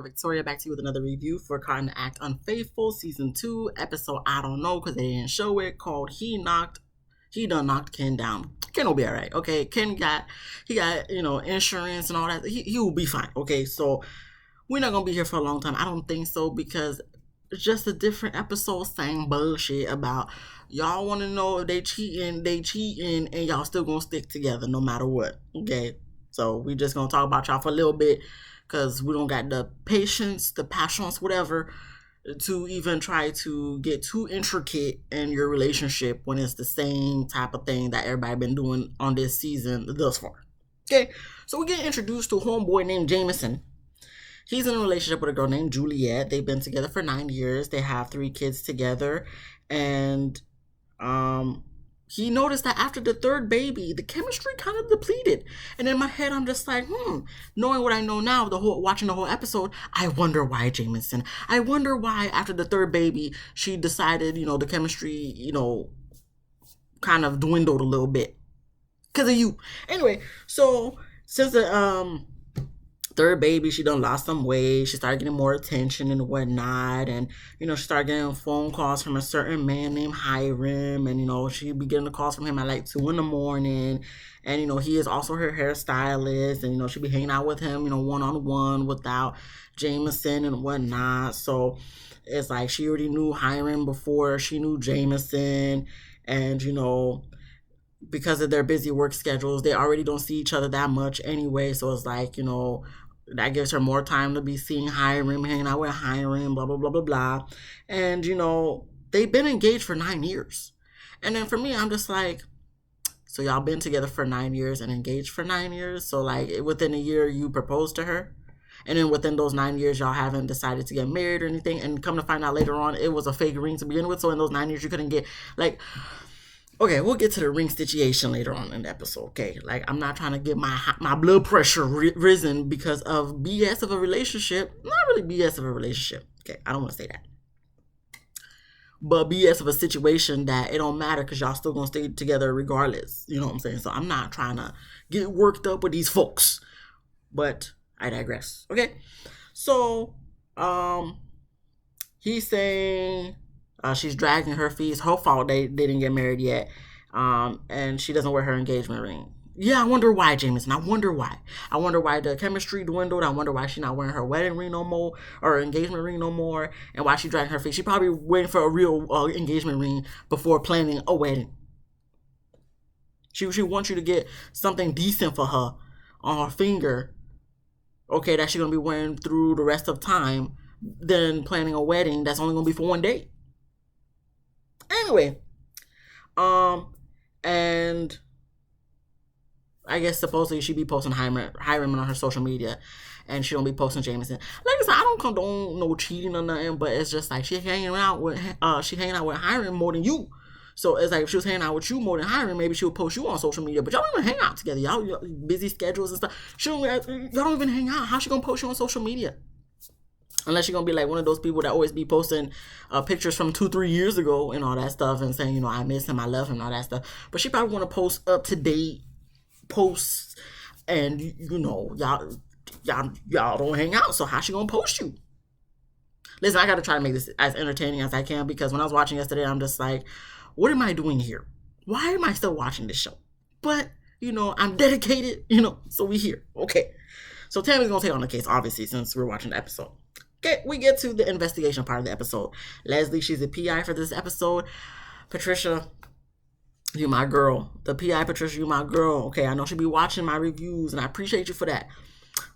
Victoria, back to you with another review for Caught in the Act Unfaithful, Season 2, episode I Don't Know, because they didn't show it, called He Done Knocked Ken Down. Ken will be alright, okay? Ken got insurance and all that. He will be fine, okay? So, we're not going to be here for a long time. I don't think so, because it's just a different episode saying bullshit about y'all want to know if they cheating, and y'all still going to stick together no matter what, okay? So, we just going to talk about y'all for a little bit, because we don't got the patience, the passions, whatever, to even try to get too intricate in your relationship when it's the same type of thing that everybody been doing on this season thus far. Okay, so we get introduced to a homeboy named Jameson. He's in a relationship with a girl named Juliet. They've been together for 9 years. They have 3 kids together. And he noticed that after the 3rd baby, the chemistry kind of depleted. And in my head, I'm just like, knowing what I know now, watching the whole episode, I wonder why, Jameson. I wonder why after the 3rd baby, she decided, the chemistry, kind of dwindled a little bit. Because of you. Anyway, so since the 3rd baby, she done lost some weight. She started getting more attention and whatnot. And, she started getting phone calls from a certain man named Hiram. And, she'd be getting the calls from him at like 2 in the morning. And, he is also her hairstylist. And, she'd be hanging out with him, one-on-one without Jameson and whatnot. So it's like she already knew Hiram before she knew Jameson. And, because of their busy work schedules, they already don't see each other that much anyway. So it's like, that gives her more time to be seeing Hiram, hanging out with Hiram, blah, blah, blah, blah, blah. And, they've been engaged for 9 years. And then for me, I'm just like, so y'all been together for 9 years and engaged for 9 years? So, like, within a year, you proposed to her? And then within those 9 years, y'all haven't decided to get married or anything? And come to find out later on, it was a fake ring to begin with. So in those 9 years, you couldn't get, like... Okay, we'll get to the ring situation later on in the episode, okay? Like, I'm not trying to get my blood pressure risen because of BS of a relationship. Not really BS of a relationship, okay? I don't want to say that. But BS of a situation that it don't matter because y'all still going to stay together regardless. You know what I'm saying? So I'm not trying to get worked up with these folks. But I digress, okay? So, he's saying... she's dragging her feet. It's her fault they didn't get married yet. And she doesn't wear her engagement ring. Yeah, I wonder why, Jameson. I wonder why. I wonder why the chemistry dwindled. I wonder why she's not wearing her wedding ring no more, or her engagement ring no more, and why she dragging her feet. She probably waiting for a real engagement ring before planning a wedding. She wants you to get something decent for her on her finger, okay, that she's going to be wearing through the rest of time, than planning a wedding that's only going to be for one day. Anyway, and I guess supposedly she be posting Hiram on her social media, and she don't be posting Jameson. Like I said, I don't condone no cheating or nothing, but it's just like she hanging out with Hiram more than you. So it's like if she was hanging out with you more than Hiram, maybe she would post you on social media. But y'all don't even hang out together. Y'all busy schedules and stuff. Y'all don't even hang out. How's she gonna post you on social media? Unless you're going to be like one of those people that always be posting pictures from 2-3 years ago and all that stuff and saying, I miss him, I love him, and all that stuff. But she probably want to post up-to-date posts and, y'all don't hang out. So how's she going to post you? Listen, I got to try to make this as entertaining as I can, because when I was watching yesterday, I'm just like, what am I doing here? Why am I still watching this show? But, I'm dedicated, so we here. Okay. So Tammy's going to take on the case, obviously, since we're watching the episode. Okay, we get to the investigation part of the episode. Leslie, she's a PI for this episode. Patricia, you my girl. The PI, Patricia, you my girl. Okay, I know she'll be watching my reviews, and I appreciate you for that.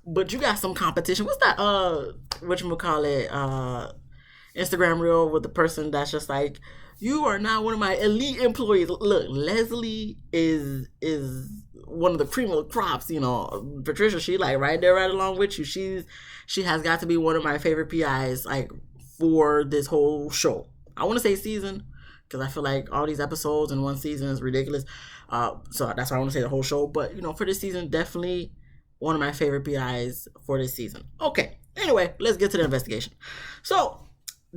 But you got some competition. What's that, Instagram reel with the person that's just like, you are not one of my elite employees. Look, Leslie is one of the cream of the crops, Patricia, she like right there, right along with you. She has got to be one of my favorite PIs, like, for this whole show. I want to say season, because I feel like all these episodes in one season is ridiculous. So that's why I want to say the whole show. But, for this season, definitely one of my favorite PIs for this season. Okay, anyway, let's get to the investigation. So,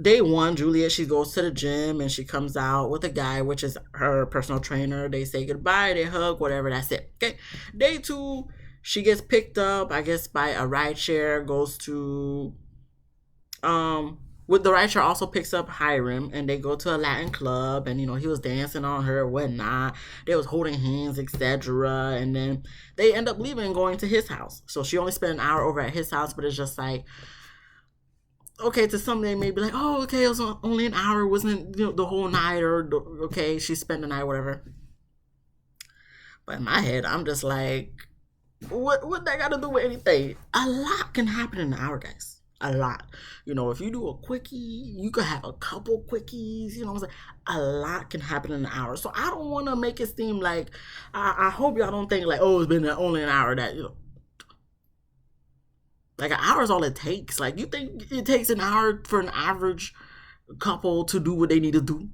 day 1, Juliet, she goes to the gym and she comes out with a guy, which is her personal trainer. They say goodbye, they hug, whatever, that's it. Okay, day 2, she gets picked up, I guess, by a ride share, goes to With the writer also picks up Hiram and they go to a Latin club and he was dancing on her and whatnot. They was holding hands, etc. And then they end up leaving and going to his house. So she only spent an hour over at his house, but it's just like, okay, to some they may be like, oh, okay, it was only an hour, wasn't the whole night, or okay, she spent the night, whatever. But in my head, I'm just like, what that got to do with anything? A lot can happen in an hour, guys. A lot. If you do a quickie, you could have a couple quickies. What I'm saying? A lot can happen in an hour. So I don't want to make it seem like, I hope y'all don't think like, oh, it's been only an hour that, like an hour is all it takes. Like, you think it takes an hour for an average couple to do what they need to do?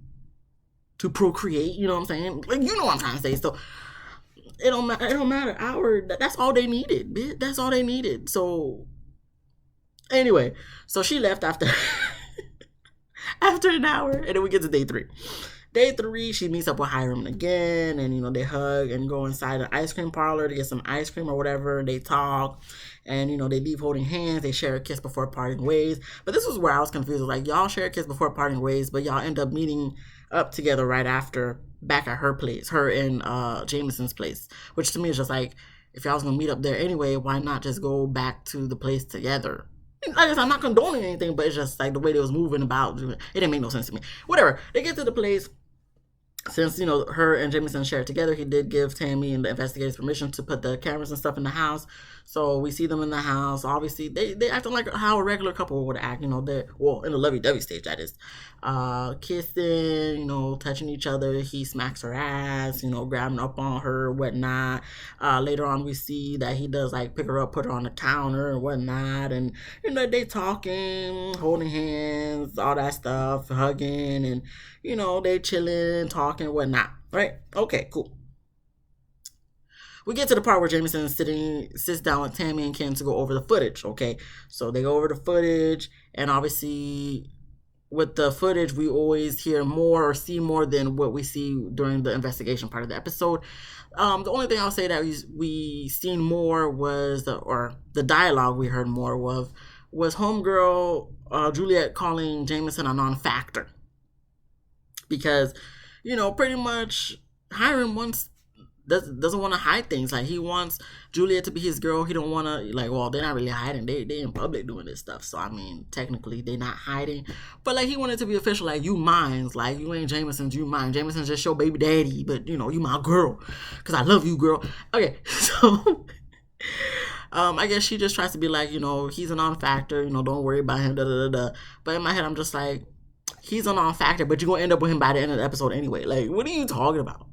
To procreate, you know what I'm saying? Like, you know what I'm trying to say. So it don't matter. It don't matter. Hour. That's all they needed. Bitch. That's all they needed. So anyway, so she left after after an hour, and then we get to day 3. Day 3, she meets up with Hiram again, and they hug and go inside an ice cream parlor to get some ice cream or whatever. They talk, and they leave holding hands. They share a kiss before parting ways. But this was where I was confused. Like, y'all share a kiss before parting ways, but y'all end up meeting up together right after, back at her place, her and Jameson's place. Which to me is just like, if y'all was gonna meet up there anyway, why not just go back to the place together? I guess I'm not condoning anything, but it's just like the way they was moving about. It didn't make no sense to me. Whatever. They get to the place. Since her and Jameson shared together, he did give Tammy and the investigators permission to put the cameras and stuff in the house. So we see them in the house. Obviously, they acting like how a regular couple would act. They're, well, in the lovey-dovey stage, that is, kissing, touching each other. He smacks her ass, grabbing up on her, whatnot. Later on, we see that he does like pick her up, put her on the counter and whatnot, and they talking, holding hands, all that stuff, hugging, and they chilling, talking, whatnot. Right? Okay, cool. We get to the part where Jameson sits down with Tammy and Ken to go over the footage. Okay, so they go over the footage, and obviously, with the footage, we always hear more or see more than what we see during the investigation part of the episode. The only thing I'll say that we seen more was the dialogue we heard more was homegirl Juliet calling Jameson a non-factor. Because, pretty much Hiram doesn't want to hide things. Like, he wants Juliet to be his girl. He don't want to, like, well, they're not really hiding. They in public doing this stuff. So, I mean, technically, they're not hiding. But, like, he wanted to be official. Like, you mine. Like, you ain't Jameson's, you mine. Jameson's just your baby daddy. But, you my girl. Because I love you, girl. Okay, so I guess she just tries to be like, he's a non-factor. Don't worry about him, da-da-da-da. But in my head, I'm just like, he's a non-factor, but you're going to end up with him by the end of the episode anyway. Like, what are you talking about?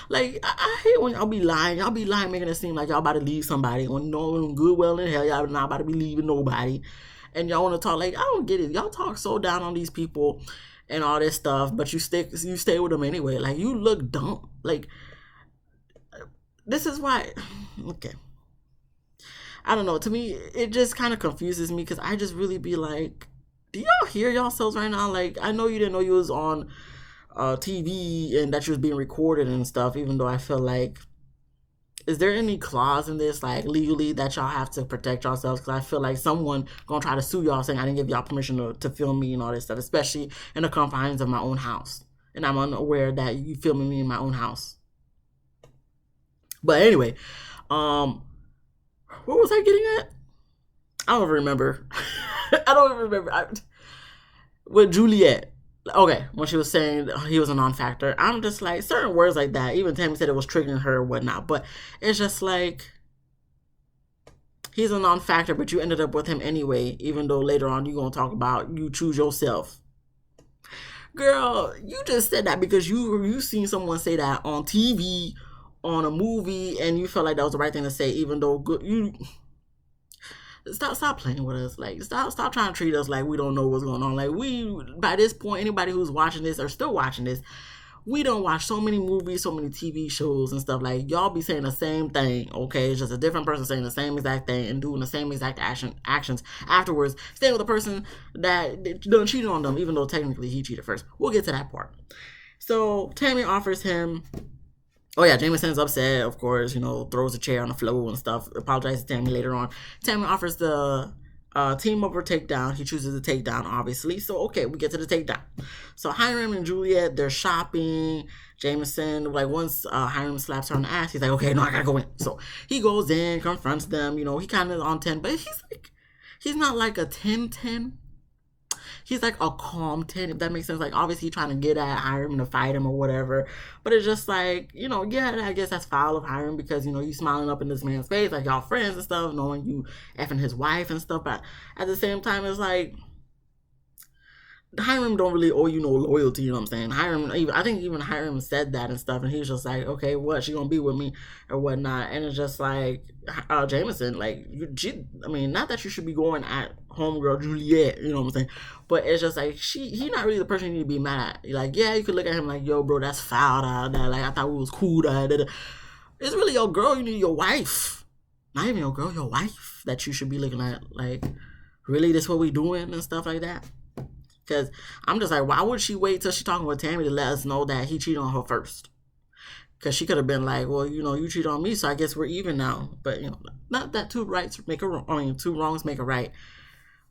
Like, I hate when y'all be lying. Y'all be lying, making it seem like y'all about to leave somebody. When no good, well, in hell, y'all not about to be leaving nobody. And y'all want to talk, like, I don't get it. Y'all talk so down on these people and all this stuff, but you stay with them anyway. Like, you look dumb. Like, this is why, okay. I don't know. To me, it just kind of confuses me because I just really be like, do y'all hear yourselves right now? Like, I know you didn't know you was on TV and that you was being recorded and stuff, even though I feel like, is there any clause in this, like, legally that y'all have to protect yourselves? Because I feel like someone gonna try to sue y'all saying I didn't give y'all permission to film me and all this stuff, especially in the confines of my own house. And I'm unaware that you filming me in my own house. But anyway, what was I getting at? I don't remember. I don't remember. With Juliet. Okay, when she was saying he was a non-factor, I'm just like, certain words like that, even Tammy said it was triggering her or whatnot, but it's just like, he's a non-factor, but you ended up with him anyway, even though later on you're going to talk about you choose yourself. Girl, you just said that because you seen someone say that on TV, on a movie, and you felt like that was the right thing to say, even though you... Stop playing with us. Like, stop trying to treat us like we don't know what's going on. Like, by this point, anybody who's watching this or still watching this, we don't watch so many movies, so many TV shows and stuff. Like, y'all be saying the same thing, okay? It's just a different person saying the same exact thing and doing the same exact actions afterwards. Staying with the person that done cheated on them, even though technically he cheated first. We'll get to that part. So, Tammy offers him... Oh yeah, Jameson's upset, of course, throws a chair on the floor and stuff, apologizes to Tammy later on. Tammy offers the team up or takedown. He chooses a takedown, obviously. So okay, we get to the takedown. So Hiram and Juliet, they're shopping. Jameson, like once Hiram slaps her on the ass, he's like, okay, no, I gotta go in. So he goes in, confronts them. He kind of on 10, but he's not like a 10-10. He's like a calm 10, if that makes sense. Like, obviously, trying to get at Hiram to fight him or whatever. But it's just like, yeah, I guess that's foul of Hiram because, you smiling up in this man's face, like y'all friends and stuff, knowing you effing his wife and stuff. But at the same time, it's like, Hiram don't really owe you no loyalty, you know what I'm saying? I think even Hiram said that and stuff, and he was just like, okay, what, she gonna be with me or whatnot, and it's just like, Jameson, like, not that you should be going at homegirl Juliet, you know what I'm saying? But it's just like, he not really the person you need to be mad at. Like, yeah, you could look at him like, yo, bro, that's foul, like, I thought we was cool, It's really your girl, you need your wife. Not even your girl, your wife that you should be looking at, like, really, this what we doing and stuff like that? Because I'm just like, why would she wait till she talking with Tammy to let us know that he cheated on her first? Because she could have been like, well, you cheated on me, so I guess we're even now. But, not that two rights make a wrong. I mean, two wrongs make a right.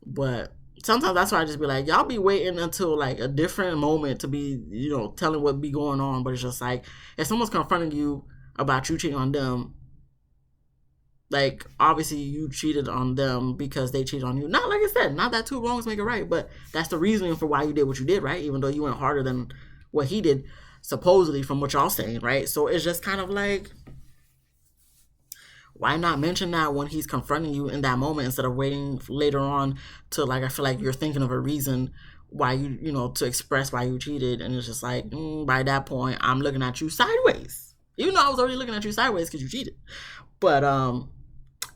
But sometimes that's why I just be like, y'all be waiting until, like, a different moment to be, telling what be going on. But it's just like, if someone's confronting you about you cheating on them, like, obviously you cheated on them because they cheated on you. Not, like I said, not that two wrongs make a right, but that's the reasoning for why you did what you did, right? Even though you went harder than what he did, supposedly, from what y'all saying, right? So it's just kind of like, why not mention that when he's confronting you in that moment instead of waiting later on to, like, I feel like you're thinking of a reason why to express why you cheated, and it's just like, by that point, I'm looking at you sideways. Even though I was already looking at you sideways because you cheated. But,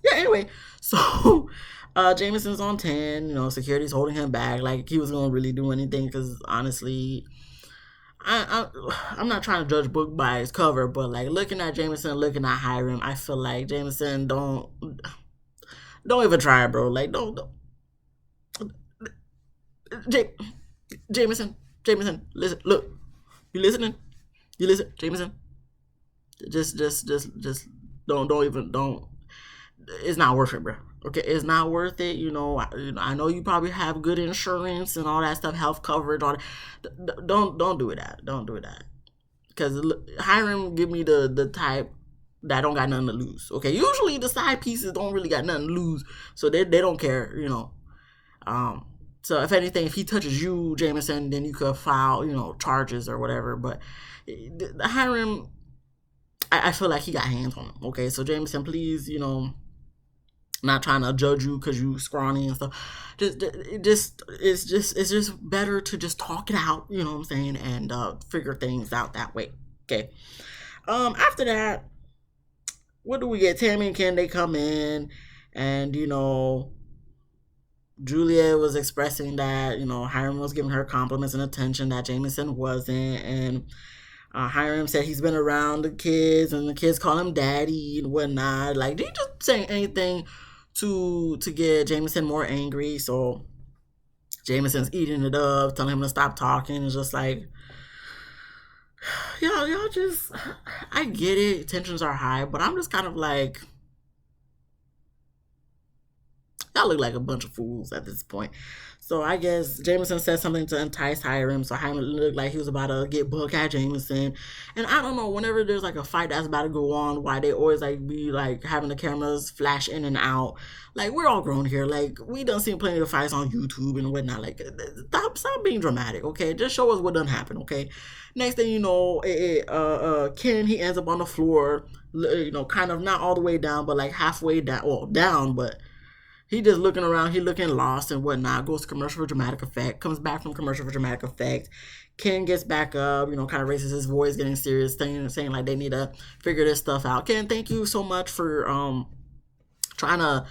yeah, anyway, so Jameson's on 10, security's holding him back, like he was going to really do anything, because honestly, I'm not trying to judge book by its cover, but like looking at Jameson, looking at Hiram, I feel like Jameson, don't even try, bro. Like, don't. Jameson, listen, look, you listening? You listen, Jameson? Just don't. It's not worth it, bro. Okay, it's not worth it. I know you probably have good insurance and all that stuff, health coverage, all that. Don't do that. Don't do that. Because Hiram give me the type that don't got nothing to lose. Okay, usually the side pieces don't really got nothing to lose, so they don't care. So if anything, if he touches you, Jameson, then you could file charges or whatever. But the Hiram, I feel like he got hands on him. Okay, so Jameson, please, not trying to judge you because you scrawny and stuff. It's just better to just talk it out, you know what I'm saying, and figure things out that way. Okay. After that, what do we get? Tammy and Ken, they come in, and Julia was expressing that Hiram was giving her compliments and attention that Jameson wasn't, and Hiram said he's been around the kids, and the kids call him daddy and whatnot. Like, did he just say anything to get Jameson more angry? So Jameson's eating it up, telling him to stop talking. It's just like, y'all just, I get it, tensions are high, but I'm just kind of like, y'all look like a bunch of fools at this point. So I guess Jameson said something to entice Hiram, so Hiram looked like he was about to get booked at Jameson. And I don't know, whenever there's like a fight that's about to go on, why they always like be like having the cameras flash in and out. Like, we're all grown here. Like, we done seen plenty of fights on YouTube and whatnot. Like, stop being dramatic, okay? Just show us what done happened, okay? Next thing you know, Ken, he ends up on the floor, kind of not all the way down, but like halfway down, well, down, but he just looking around, he looking lost and whatnot, goes to commercial for dramatic effect, comes back from commercial for dramatic effect. Ken gets back up, kind of raises his voice, getting serious, saying like they need to figure this stuff out. Ken, thank you so much for trying to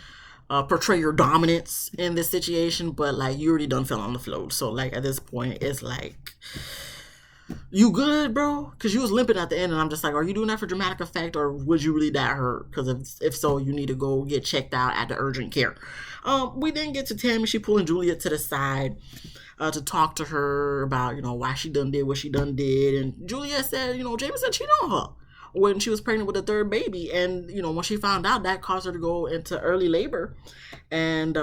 portray your dominance in this situation, but like you already done fell on the float. So like at this point, it's like, you good, bro? Because you was limping at the end, and I'm just like, are you doing that for dramatic effect, or was you really that hurt? Because if so, you need to go get checked out at the urgent care. We then get to Tammy. She pulling Juliet to the side to talk to her about, why she done did what she done did. And Juliet said, Jameson cheated on her when she was pregnant with a third baby. And, when she found out, that caused her to go into early labor. And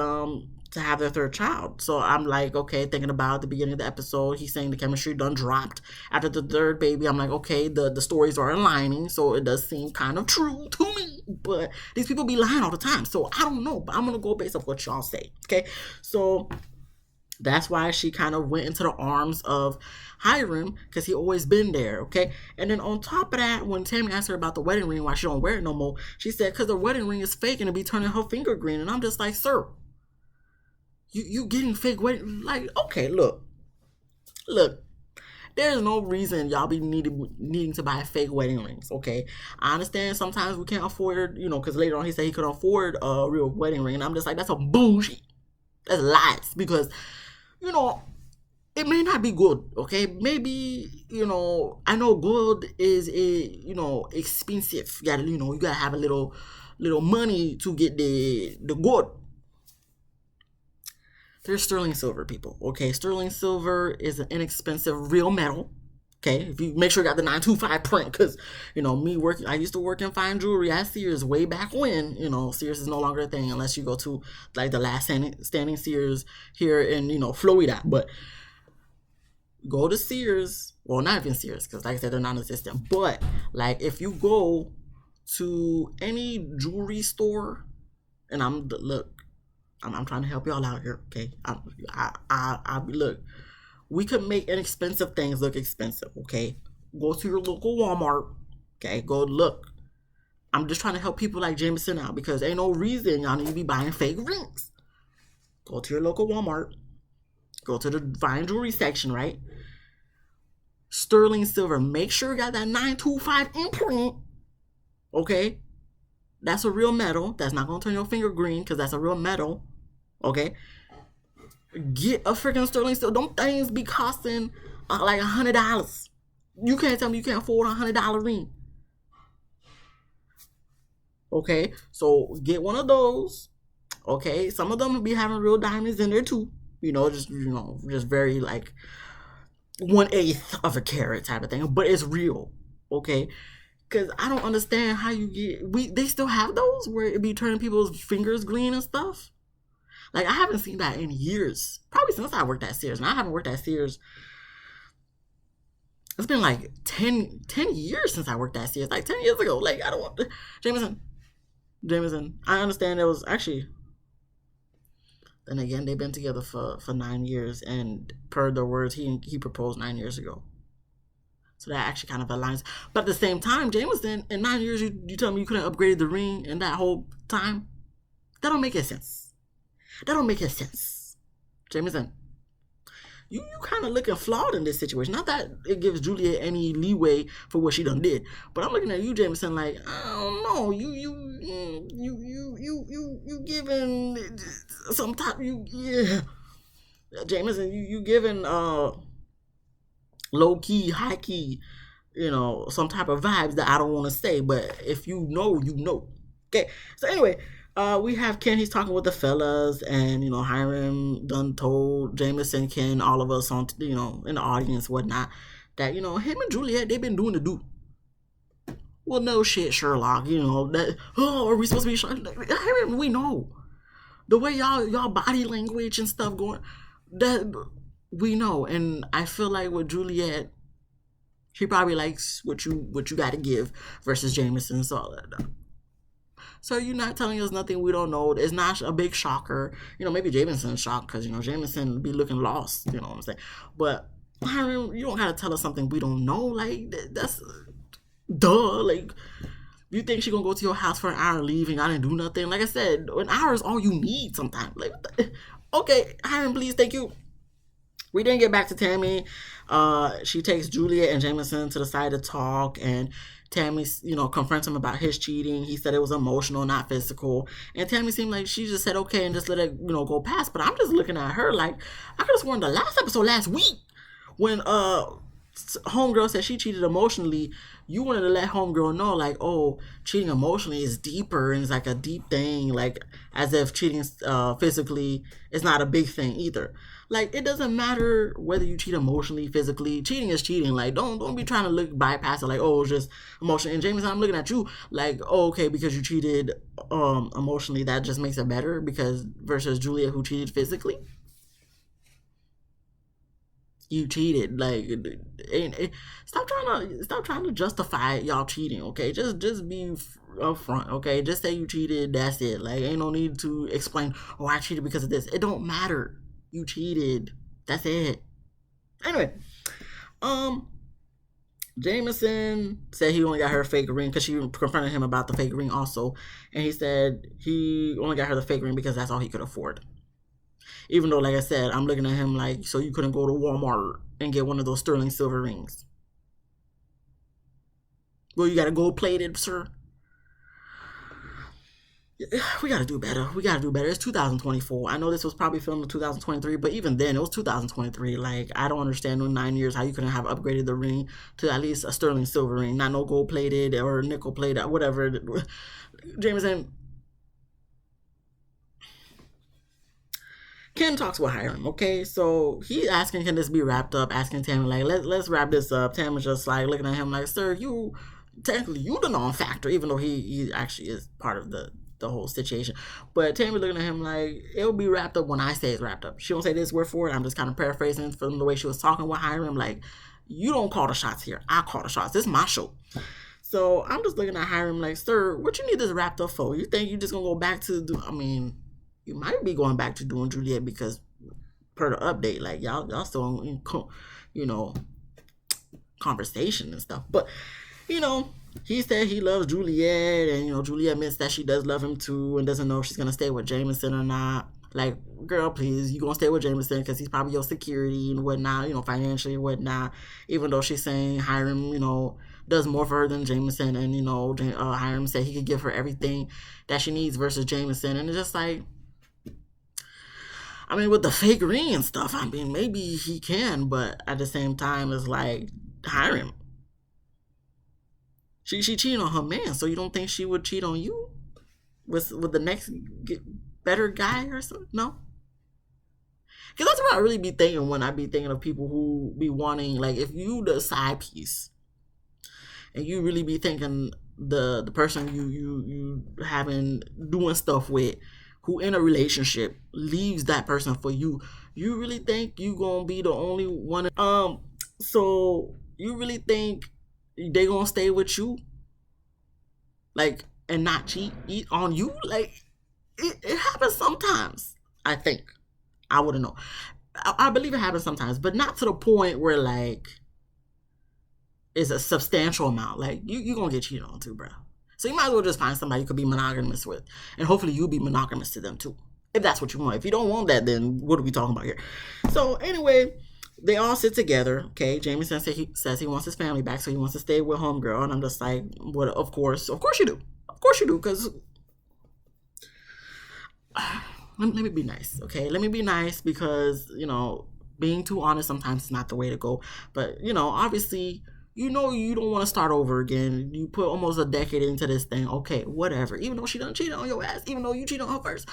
to have their third child. So I'm like, okay, thinking about the beginning of the episode, he's saying the chemistry done dropped after the third baby. I'm like, okay, the stories are aligning, so it does seem kind of true to me. But these people be lying all the time, so I don't know. But I'm gonna go based off what y'all say, okay? So that's why she kind of went into the arms of Hiram, because he always been there, okay? And then on top of that, when Tammy asked her about the wedding ring, why she don't wear it no more, she said, because the wedding ring is fake and it be turning her finger green. And I'm just like, sir, you getting fake wedding? Like, okay, look. There's no reason y'all be needing to buy fake wedding rings, okay? I understand sometimes we can't afford, because later on he said he could afford a real wedding ring. And I'm just like, that's a bullshit. That's lies. Because, it may not be good, okay? Maybe, I know gold is expensive. You gotta have a little money to get the gold. There's sterling silver, people, okay? Sterling silver is an inexpensive real metal, okay? If you make sure you got the 925 print, because, I used to work in fine jewelry at Sears way back when, Sears is no longer a thing unless you go to, like, the last standing Sears here in, Florida. But go to Sears, well, not even Sears, because like I said, they're non-existent. But like, if you go to any jewelry store, and I'm trying to help y'all out here, okay? Look, we could make inexpensive things look expensive, okay? Go to your local Walmart, okay? Go look. I'm just trying to help people like Jameson out, because ain't no reason y'all need to be buying fake rings. Go to your local Walmart. Go to the fine jewelry section, right? Sterling silver. Make sure you got that 925 imprint. Okay? That's a real metal. That's not going to turn your finger green, because that's a real metal. Okay? Get a freaking sterling silver. Don't things be costing like $100. You can't tell me you can't afford a $100 ring. Okay? So get one of those. Okay? Some of them will be having real diamonds in there too. Just very like 1/8 of a carat type of thing, but it's real, okay? Because I don't understand how they still have those where it be turning people's fingers green and stuff. Like, I haven't seen that in years, probably since I worked at Sears, and I haven't worked at Sears. It's been like 10 years since I worked at Sears, like 10 years ago. Like, I don't want Jameson. I understand it was actually. And again, they've been together for 9 years, and per their words, he proposed 9 years ago. So that actually kind of aligns. But at the same time, Jameson, in 9 years, you tell me you couldn't upgrade the ring in that whole time? That don't make any sense. Jameson, you kind of looking flawed in this situation. Not that it gives Juliet any leeway for what she done did, but I'm looking at you, Jameson, like, I don't know, you giving some type, Jameson, you giving low key, high key, some type of vibes that I don't want to say, but if you know, you know. Okay, so anyway. We have Ken, he's talking with the fellas, and, Hiram done told Jameson, Ken, all of us on, in the audience, whatnot, that, him and Juliet, they've been doing the do. Well, no shit, Sherlock, are we supposed to be Hiram, we know. The way y'all body language and stuff going, that we know. And I feel like with Juliet, she probably likes what you got to give versus Jameson, so you're not telling us nothing we don't know. It's not a big shocker. Maybe Jameson's shocked because, Jameson be looking lost. You know what I'm saying? But Hiram, you don't have to tell us something we don't know. Like, that's duh. Like, you think she gonna go to your house for an hour and leave and I didn't do nothing? Like I said, an hour is all you need sometimes. Like, okay, Hiram, please, thank you. We didn't get back to Tammy. She takes Juliet and Jameson to the side to talk, and Tammy, confronts him about his cheating. He said it was emotional, not physical. And Tammy seemed like she just said okay and just let it, go past. But I'm just looking at her like, I could have sworn the last episode last week when homegirl said she cheated emotionally, you wanted to let homegirl know, like, oh, cheating emotionally is deeper and it's like a deep thing, like as if cheating physically is not a big thing either. Like, it doesn't matter whether you cheat emotionally, physically. Cheating is cheating. Like, don't be trying to look bypass it. Like, oh, it's just emotion. And Jameson, I'm looking at you like, oh, okay, because you cheated emotionally, that just makes it better. Because versus Julia, who cheated physically, you cheated. Like, stop trying to justify y'all cheating. Okay, just be upfront. Okay, just say you cheated. That's it. Like, ain't no need to explain. Oh, I cheated because of this. It don't matter. You cheated. That's it. Anyway, um, Jameson said he only got her a fake ring because she confronted him about the fake ring also, and he said he only got her the fake ring because that's all he could afford. Even though, like I said, I'm looking at him like, so you couldn't go to Walmart and get one of those sterling silver rings. Well, you got to gold plated, sir. We gotta do better. We gotta do better. It's 2024. I know this was probably filmed in 2023, but even then, it was 2023. Like, I don't understand in 9 years how you couldn't have upgraded the ring to at least a sterling silver ring, not no gold plated or nickel plated, whatever. Jameson. Ken talks with Hiram, okay? So he asking, can this be wrapped up? Asking Tammy, like, let's wrap this up. Tammy's just like looking at him like, sir, you technically you the non-factor, even though he actually is part of the whole situation. But Tammy looking at him like, it'll be wrapped up when I say it's wrapped up. She don't say this word for it. I'm just kind of paraphrasing from the way she was talking with Hiram. Like, you don't call the shots here. I call the shots. This is my show. So I'm just looking at Hiram like, sir, what you need this wrapped up for? You think you just gonna go back to I mean, you might be going back to doing Juliet because per the update, like y'all still in, you know, conversation and stuff. But you know, he said he loves Juliet, and you know, Juliet admits that she does love him too, and doesn't know if she's gonna stay with Jameson or not. Like, girl, please, you gonna stay with Jameson because he's probably your security and whatnot, you know, financially and whatnot. Even though she's saying Hiram, you know, does more for her than Jameson, and you know, Hiram said he could give her everything that she needs versus Jameson, and it's just like, I mean, with the fake ring and stuff, I mean, maybe he can, but at the same time, it's like, Hiram. She cheated on her man, so you don't think she would cheat on you with the next better guy or something? No, because that's what I really be thinking when I be thinking of people who be wanting, like, if you the side piece and you really be thinking the person you having doing stuff with, who in a relationship leaves that person for you, you really think you gonna be the only one? So you really think they gonna stay with you, like, and not eat on you? Like, it happens sometimes. I think, I wouldn't know. I believe it happens sometimes, but not to the point where like it's a substantial amount. Like, you gonna get cheated on too, bro. So you might as well just find somebody you could be monogamous with, and hopefully you'll be monogamous to them too, if that's what you want. If you don't want that, then what are we talking about here? So anyway, they all sit together. Okay, Jameson says he wants his family back, so he wants to stay with homegirl, and I'm just like, what? Of course you do. Of course you do, because let me be nice, okay? Let me be nice, because you know, being too honest sometimes is not the way to go. But you know, obviously, you know, you don't want to start over again. You put almost a decade into this thing. Okay, whatever. Even though she done cheated on your ass, even though you cheated on her first.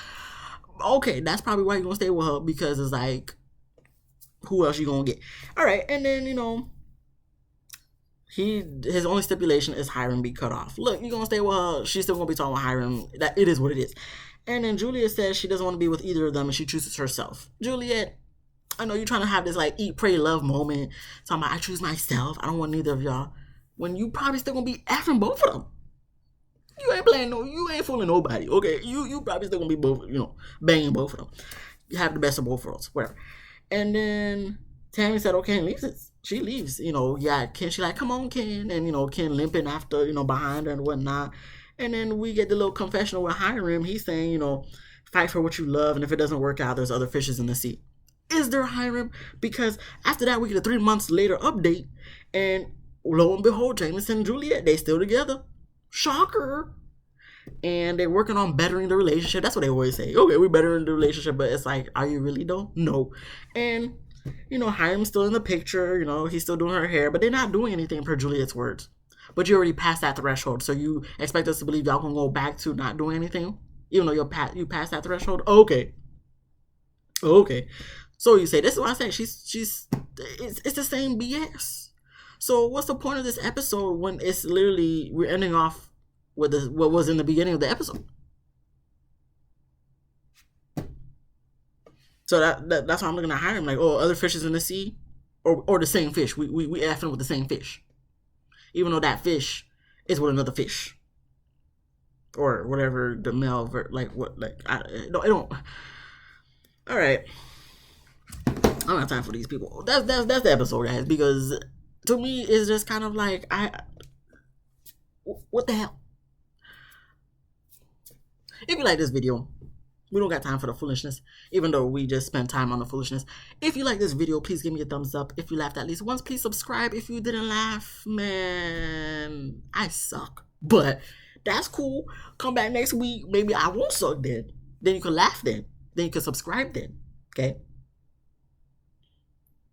Okay, that's probably why you're going to stay with her, because it's like, who else you going to get? All right, and then, you know, his only stipulation is Hiram be cut off. Look, you're going to stay with her. She's still going to be talking with Hiram. That it is what it is. And then Juliet says she doesn't want to be with either of them, and she chooses herself. Juliet, I know you're trying to have this like eat, pray, love moment. Talking about, I choose myself. I don't want neither of y'all. When you probably still gonna be effing both of them. You ain't playing you ain't fooling nobody. Okay, you probably still gonna be both, you know, banging both of them. You have the best of both worlds, whatever. And then Tammy said, okay, and leaves it. She leaves. You know, yeah, Ken, she like, come on, Ken. And, you know, Ken limping after, you know, behind her and whatnot. And then we get the little confessional with Hiram. He's saying, you know, fight for what you love, and if it doesn't work out, there's other fishes in the sea. Is there, Hiram? Because after that, we get a 3 months later update, and lo and behold, Jameson and Juliet, they still together. Shocker. And they're working on bettering the relationship. That's what they always say. Okay, we're bettering the relationship, but it's like, are you really though? No. And Hiram's still in the picture. He's still doing her hair, but they're not doing anything per Juliet's words. But you already passed that threshold, so you expect us to believe y'all can go back to not doing anything, even though you passed that threshold. Okay, okay. So you say this is what I say. It's the same BS. So what's the point of this episode when it's literally we're ending off with what was in the beginning of the episode? So that's why I'm looking at Hiram like, oh, other fishes in the sea, or the same fish. We effing with the same fish, even though that fish is with another fish, or whatever the male like what like I don't. All right, I don't have time for these people. That's the episode, guys, because to me it's just kind of like what the hell. If you like this video, we don't got time for the foolishness, even though we just spent time on the foolishness. If you like this video, please give me a thumbs up. If you laughed at least once, please subscribe. If you didn't laugh, man, I suck. But that's cool. Come back next week. Maybe I won't suck then. Then you can laugh then. Then you can subscribe then. Okay?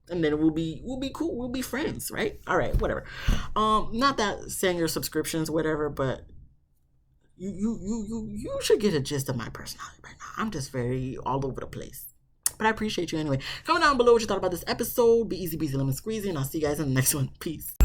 And then we'll be cool. We'll be friends, right? All right, whatever. Not that saying your subscriptions, whatever, but you should get a gist of my personality right now. I'm just very all over the place. But I appreciate you anyway. Comment down below what you thought about this episode. Be easy, breezy, lemon squeezy, and I'll see you guys in the next one. Peace.